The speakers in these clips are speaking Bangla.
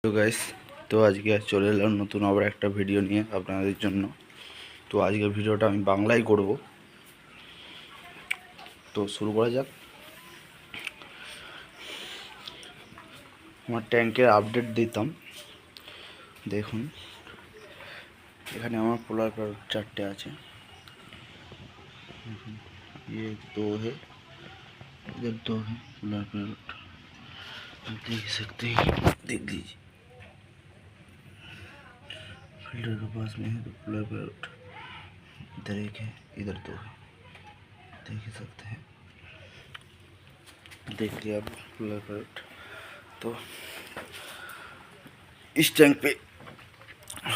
তো গাইস, তো আজকে চলে এলাম নতুন আবার একটা ভিডিও নিয়ে আপনাদের জন্য। তো আজকের ভিডিওটা আমি বাংলায় করব। তো শুরু করা যাক। আমার ট্যাঙ্কের আপডেট দিতাম। দেখুন, এখানে আমার পোলার প্যারট 4টে আছে। ये 2 है, इधर 2 है पोलार पैरट, आप देख सकते हैं। देख लीजिए, फिल्टर के पास में है तो पोलार पैरट इधर एक है, इधर 2 है, देख ही सकते हैं। देख लिया आप पोलार पैरट। तो इस टैंक पे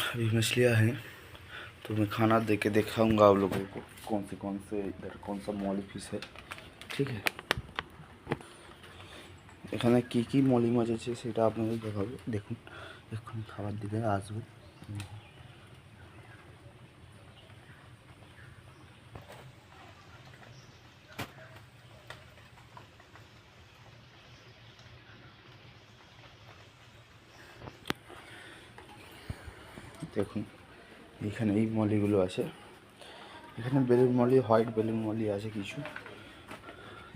अभी मछलियाँ हैं, तो मैं खाना दे के दिखाऊँगा आप लोगों को कौन से इधर कौन सा मौली फिश है। ठीक है, এখানে কি কি মলি মাছ আছে সেটা আপনাদের দেখাবো। দেখুন, এখন খাবার দিতে আসবে। দেখুন, এখানে এই মলিগুলো আছে। এখানে balloon Moli, white balloon Moli আছে কিছু।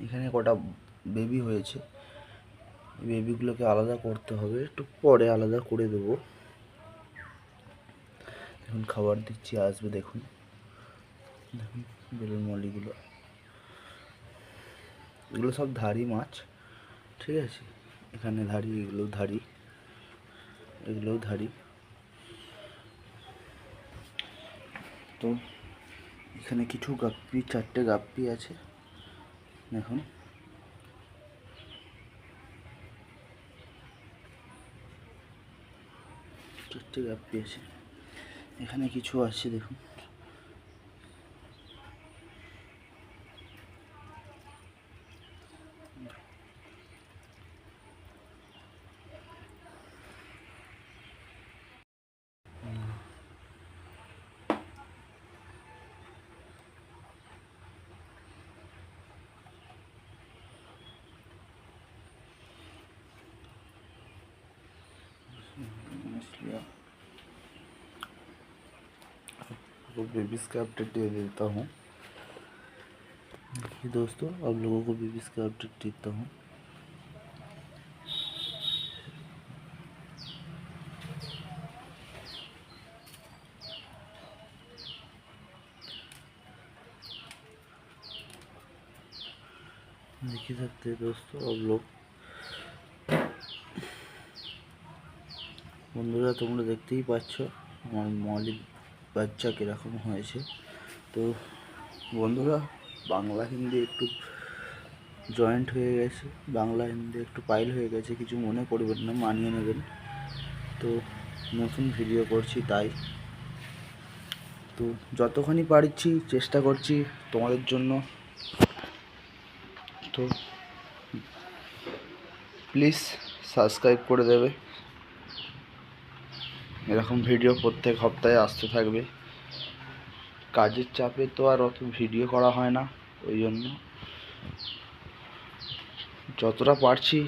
এখানে কটা বেবি হয়েছে, বেবিগুলোকে আলাদা করতে হবে, একটু পরে আলাদা করে দেবো। এখন খাবার দিচ্ছি, আসবে। দেখুন দেখুন বেলুন মলিগুলো, এগুলো সব ধাড়ি মাছ। ঠিক আছে, এখানে ধাড়ি, এগুলো ধাড়ি, এগুলোও ধাড়ি। তো এখানে কিছু গাপ্পি, 4টে গাপ্পি আছে। দেখুন, চারটে গাপ্পি আছে। এখানে কিছু আছে, দেখুন। तो बेबीज का अपडेट दे देता हूँ। देखिए दोस्तों, आप लोगों को बेबीज का अपडेट देता हूँ। देख ही सकते हैं दोस्तों आप लोग। বন্ধুরা, তোমরা দেখতেই পাচ্ছ আমার মলির বাচ্চা কীরকম হয়েছে। তো বন্ধুরা, বাংলা হিন্দি একটু জয়েন্ট হয়ে গেছে, বাংলা হিন্দি একটু পাইল হয়ে গেছে, কিছু মনে করবেন না, মানিয়ে নেবেন। তো নতুন ভিডিও করছি তাই। তো যতখানি পারছি চেষ্টা করছি তোমাদের জন্য। তো প্লিজ সাবস্ক্রাইব করে দেবে। এরকম ভিডিও প্রত্যেক সপ্তাহে আসতে থাকবে। কাজের চাপে তো আর অত ভিডিও করা হয় না, ওই জন্য যতটা পারছি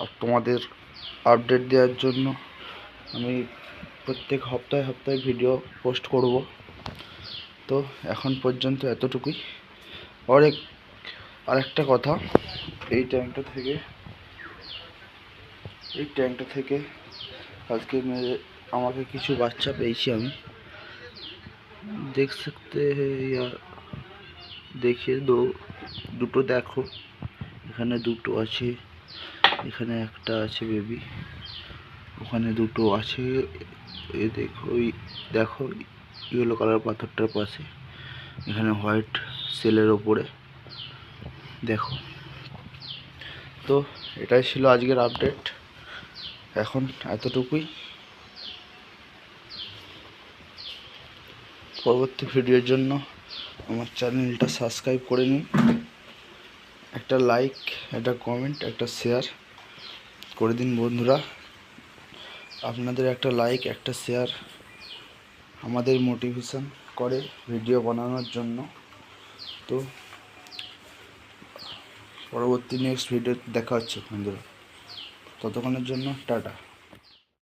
আর তোমাদের আপডেট দেওয়ার জন্য আমি প্রত্যেক সপ্তাহে ভিডিও পোস্ট করব। তো এখন পর্যন্ত এতটুকুই। আরেকটা কথা, এই ট্যাঙ্কটা থেকে আজকে আমাকে কিছু বাচ্চা পেয়েছি আমি। देख सकते हैं यार, देखिए দুটো দেখো, এখানে দুটো আছে, এখানে একটা আছে বেবি, ওখানে দুটো আছে। এ দেখো ইয়েলো কালার পাথরটার পাশে, এখানে হোয়াইট সেলের ওপরে দেখো। তো এটাই ছিল আজকের আপডেট। এখন এতটুকুই। পরবর্তী ভিডিওর জন্য আমার চ্যানেলটা সাবস্ক্রাইব করে নিন। একটা লাইক, একটা কমেন্ট, একটা শেয়ার করে দিন বন্ধুরা। আপনাদের একটা লাইক, একটা শেয়ার আমাদের মোটিভেশন করে ভিডিও বানানোর জন্য। তো পরবর্তী নেক্সট ভিডিও দেখা হচ্ছে বন্ধুরা, ততক্ষণের জন্য টাটা।